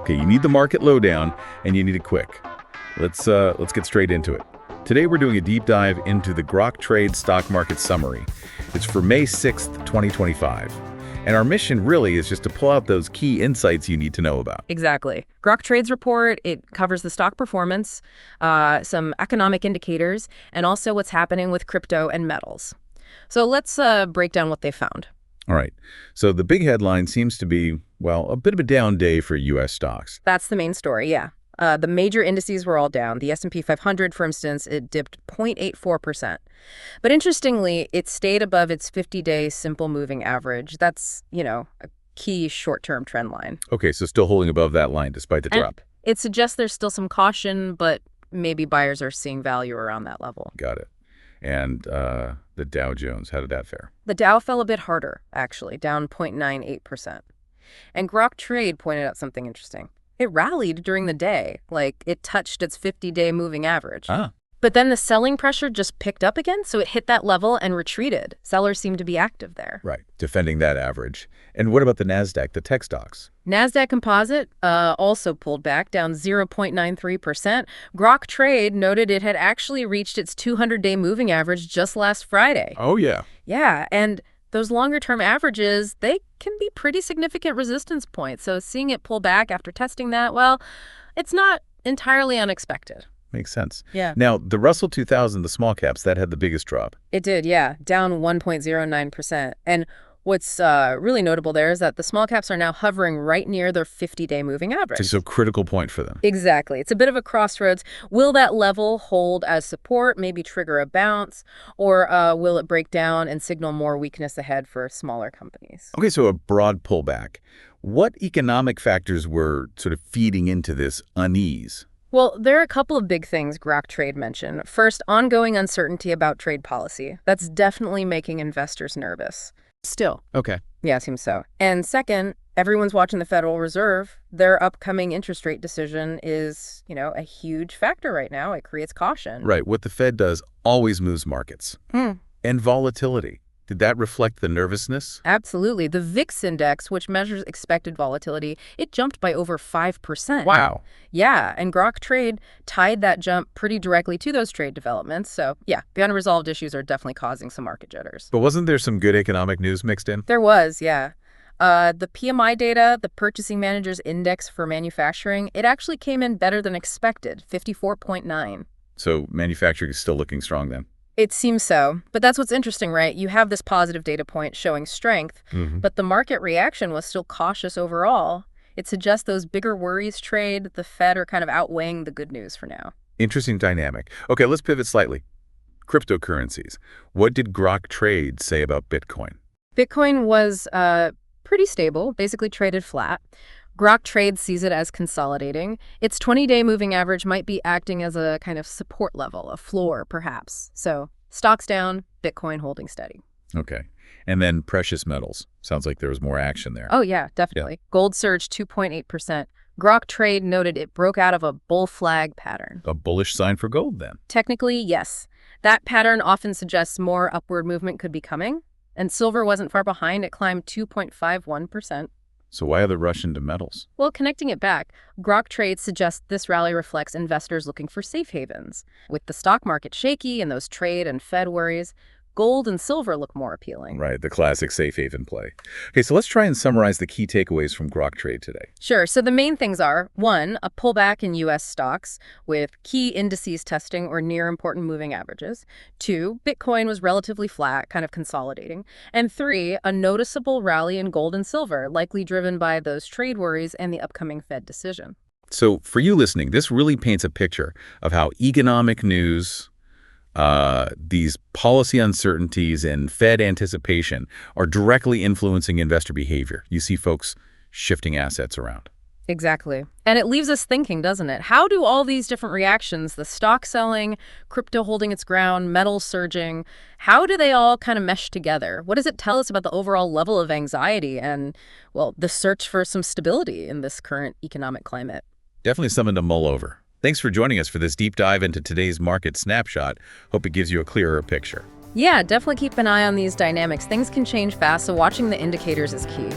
Okay, you need the market lowdown, and you need it quick. Let's get straight into it. Today we're doing a deep dive into the Grok Trade stock market summary. It's for May 6th, 2025. And our mission really is just to pull out those key insights you need to know about. Exactly. Grok Trade's report, it covers the stock performance, some economic indicators, and also what's happening with crypto and metals. So let's break down what they found. All right. So the big headline seems to be, well, a bit of a down day for U.S. stocks. That's the main story, yeah. The major indices were all down. The S&P 500, for instance, it dipped 0.84%. But interestingly, it stayed above its 50-day simple moving average. That's, a key short-term trend line. Okay, so still holding above that line despite the drop. It suggests there's still some caution, but maybe buyers are seeing value around that level. Got it. And the Dow Jones, how did that fare? The Dow fell a bit harder, actually, down 0.98%. And Grok Trade pointed out something interesting. It rallied during the day, like it touched its 50-day moving average. But then the selling pressure just picked up again, so it hit that level and retreated. Sellers seem to be active there. Right, defending that average. And what about the NASDAQ, the tech stocks? NASDAQ Composite also pulled back, down 0.93%. Grok Trade noted it had actually reached its 200-day moving average just last Friday. Oh, yeah. Yeah, and those longer-term averages, they can be pretty significant resistance points. So seeing it pull back after testing that, well, it's not entirely unexpected. Makes sense. Yeah. Now, the Russell 2000, the small caps, that had the biggest drop. It did, yeah, down 1.09%. And what's really notable there is that the small caps are now hovering right near their 50-day moving average. It's a critical point for them. Exactly. It's a bit of a crossroads. Will that level hold as support, maybe trigger a bounce, or will it break down and signal more weakness ahead for smaller companies? Okay, so a broad pullback. What economic factors were sort of feeding into this unease? Well, there are a couple of big things Grok Trade mentioned. First, ongoing uncertainty about trade policy. That's definitely making investors nervous. Still. Okay. Yeah, it seems so. And second, everyone's watching the Federal Reserve. Their upcoming interest rate decision is, a huge factor right now. It creates caution. Right. What the Fed does always moves markets. And volatility. Did that reflect the nervousness? Absolutely. The VIX index, which measures expected volatility, it jumped by over 5%. Wow. Yeah, and Grok Trade tied that jump pretty directly to those trade developments. So, yeah, the unresolved issues are definitely causing some market jitters. But wasn't there some good economic news mixed in? There was, yeah. The PMI data, the Purchasing Managers Index for manufacturing, it actually came in better than expected, 54.9. So manufacturing is still looking strong then? It seems so. But that's what's interesting, right? You have this positive data point showing strength, but the market reaction was still cautious overall. It suggests those bigger worries trade, the Fed are kind of outweighing the good news for now. Interesting dynamic. Okay, let's pivot slightly. Cryptocurrencies. What did Grok Trade say about Bitcoin? Bitcoin was pretty stable, basically traded flat. Grok Trade sees it as consolidating. Its 20-day moving average might be acting as a kind of support level, a floor, perhaps. So stocks down, Bitcoin holding steady. Okay. And then precious metals. Sounds like there was more action there. Oh, yeah, definitely. Yeah. Gold surged 2.8%. Grok Trade noted it broke out of a bull flag pattern. A bullish sign for gold, then? Technically, yes. That pattern often suggests more upward movement could be coming. And silver wasn't far behind. It climbed 2.51%. So why the rush into metals? Well, connecting it back, Grok Trade suggests this rally reflects investors looking for safe havens. With the stock market shaky and those trade and Fed worries, gold and silver look more appealing. Right, the classic safe haven play. Okay, so let's try and summarize the key takeaways from Grok Trade today. Sure. So the main things are, 1, a pullback in U.S. stocks with key indices testing or near important moving averages. 2, Bitcoin was relatively flat, kind of consolidating. And 3, a noticeable rally in gold and silver, likely driven by those trade worries and the upcoming Fed decision. So for you listening, this really paints a picture of how economic news, these policy uncertainties and Fed anticipation are directly influencing investor behavior. You see folks shifting assets around. Exactly. And it leaves us thinking, doesn't it? How do all these different reactions, the stock selling, crypto holding its ground, metals surging, how do they all kind of mesh together? What does it tell us about the overall level of anxiety and, well, the search for some stability in this current economic climate? Definitely something to mull over. Thanks for joining us for this deep dive into today's market snapshot. Hope it gives you a clearer picture. Yeah, definitely keep an eye on these dynamics. Things can change fast, so watching the indicators is key.